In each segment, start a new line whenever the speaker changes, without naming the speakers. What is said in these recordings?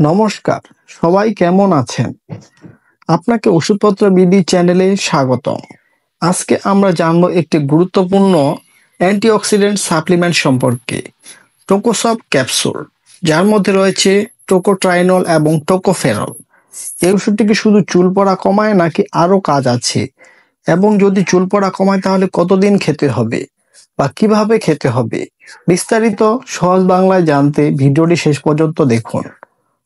নমস্কার, সবাই কেমন আছেন? আপনাকে ওষুধপত্র বিডি চ্যানেলে স্বাগতম। আজকে আমরা জানবো একটি গুরুত্বপূর্ণ অ্যান্টিঅক্সিডেন্ট সাপ্লিমেন্ট সম্পর্কে, টোকোসব ক্যাপসুল, যার মধ্যে রয়েছে টোকোট্রাইনল এবং টোকোফেরল। এই ওষুধটি কি শুধু চুল পড়া কমায় নাকি আরো কাজ আছে? এবং যদি চুল পড়া কমায় তাহলে কতদিন খেতে হবে বা কিভাবে খেতে হবে? বিস্তারিত সহজ বাংলায় জানতে ভিডিওটি শেষ পর্যন্ত দেখুন।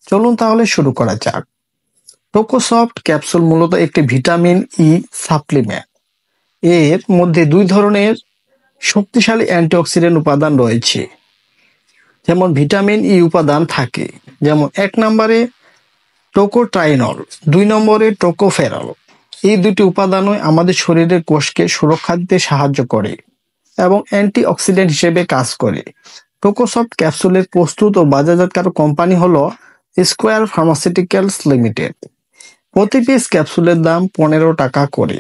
চলুন তাহলে শুরু করা যাক। টোকোসফট ক্যাপসুল মূলত একটি ভিটামিন ই সাপ্লিমেন্ট। এর মধ্যে দুই ধরনের শক্তিশালী অ্যান্টিঅক্সিডেন্ট উপাদান রয়েছে। যেমন ভিটামিন ই উপাদান থাকে, যেমন 1 নম্বরে টোকোট্রাইনল, 2 নম্বরে টোকোফেরল। এই দুটি উপাদানই আমাদের শরীরের কোষকে সুরক্ষা দিতে সাহায্য করে এবং অ্যান্টিঅক্সিডেন্ট হিসেবে কাজ করে। টোকোসফট ক্যাপসুলের প্রস্তুত ও বাজারজাতকারক কোম্পানি হলো স্কোয়ার ফার্মাসিউটিক্যালস লিমিটেড। প্রতি পিস ক্যাপসুলের দাম 15 টাকা করে।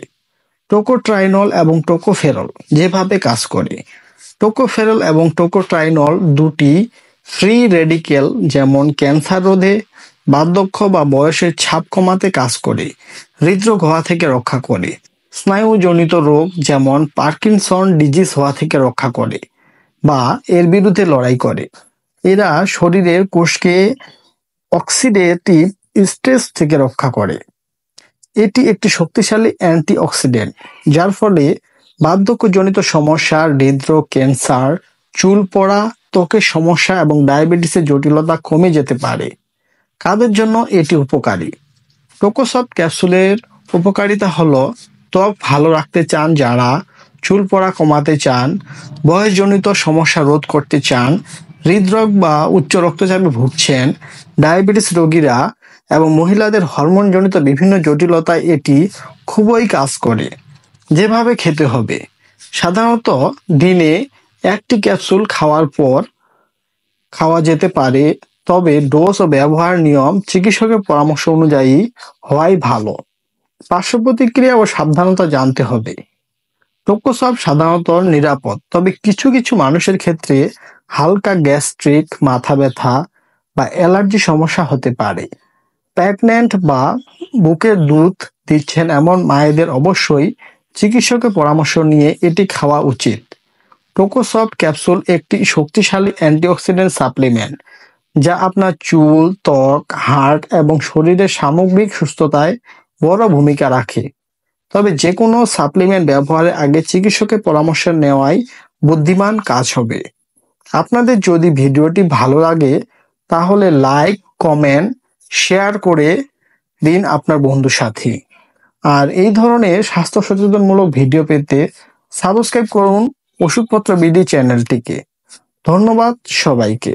টোকোট্রাইনল এবং টোকোফেরল যেভাবে কাজ করে, টোকোফেরল এবং টোকোট্রাইনল দুটি ফ্রি রেডিকেল, যেমন ক্যান্সার রোধে, বার্ধক্য বা বয়সের ছাপ কমাতে কাজ করে, হৃদরোগ হওয়া থেকে রক্ষা করে, স্নায়ুজনিত রোগ যেমন পার্কিনসন ডিজিজ হওয়া থেকে রক্ষা করে বা এর বিরুদ্ধে লড়াই করে। এরা শরীরের কোষকে অক্সিডেটিভ স্ট্রেস থেকে রক্ষা করে। এটি একটি শক্তিশালী অ্যান্টিঅক্সিডেন্ট, যার ফলে বার্ধক্যজনিত সমস্যা, হৃদরোগ, ক্যান্সার, চুল পড়া, ত্বকের সমস্যা এবং ডায়াবেটিসের জটিলতা কমে যেতে পারে। কাদের জন্য এটি উপকারী? টোকোসফট ক্যাপসুলের উপকারিতা হলো, ত্বক ভালো রাখতে চান যারা, চুল পড়া কমাতে চান, বয়সজনিত সমস্যা রোধ করতে চান, হৃদরোগ বা উচ্চ রক্তচাপে ভুগছেন, ডায়াবেটিস রোগীরা এবং মহিলাদের হরমোনজনিত বিভিন্ন জটিলতায় এটি খুবই কাজ করে। যেভাবে খেতে হবে, সাধারণত দিনে 1টি ক্যাপসুল খাওয়ার পর খাওয়া যেতে পারে, তবে ডোজ ও ব্যবহার নিয়ম চিকিৎসকের পরামর্শ অনুযায়ী হওয়াই ভালো। পার্শ্ব প্রতিক্রিয়া ও সাবধানতা জানতে হবে। টোকোসব সাধারণত নিরাপদ, তবে কিছু কিছু মানুষের ক্ষেত্রে হালকা গ্যাস্ট্রিক, মাথা ব্যথা বা অ্যালার্জি সমস্যা হতে পারে। প্রেগন্যান্ট বা বুকের দুধ দিচ্ছেন এমন মায়েদের অবশ্যই চিকিৎসকের পরামর্শ নিয়ে এটি খাওয়া উচিত। টোকোসফট ক্যাপসুল একটি শক্তিশালী অ্যান্টিঅক্সিডেন্ট সাপ্লিমেন্ট, যা আপনার চুল, ত্বক, হার্ট এবং শরীরের সামগ্রিক সুস্থতায় বড় ভূমিকা রাখে। তবে যে কোনো সাপ্লিমেন্ট ব্যবহারের আগে চিকিৎসকের পরামর্শ নেওয়াই বুদ্ধিমান কাজ হবে। আপনাদের যদি ভিডিওটি ভালো লাগে তাহলে লাইক, কমেন্ট, শেয়ার করে দিন আপনার বন্ধুর সাথে। আর এই ধরনের স্বাস্থ্য সচেতনমূলক ভিডিও পেতে সাবস্ক্রাইব করুন ওষুধপত্র বিডি চ্যানেলটিকে। ধন্যবাদ সবাইকে।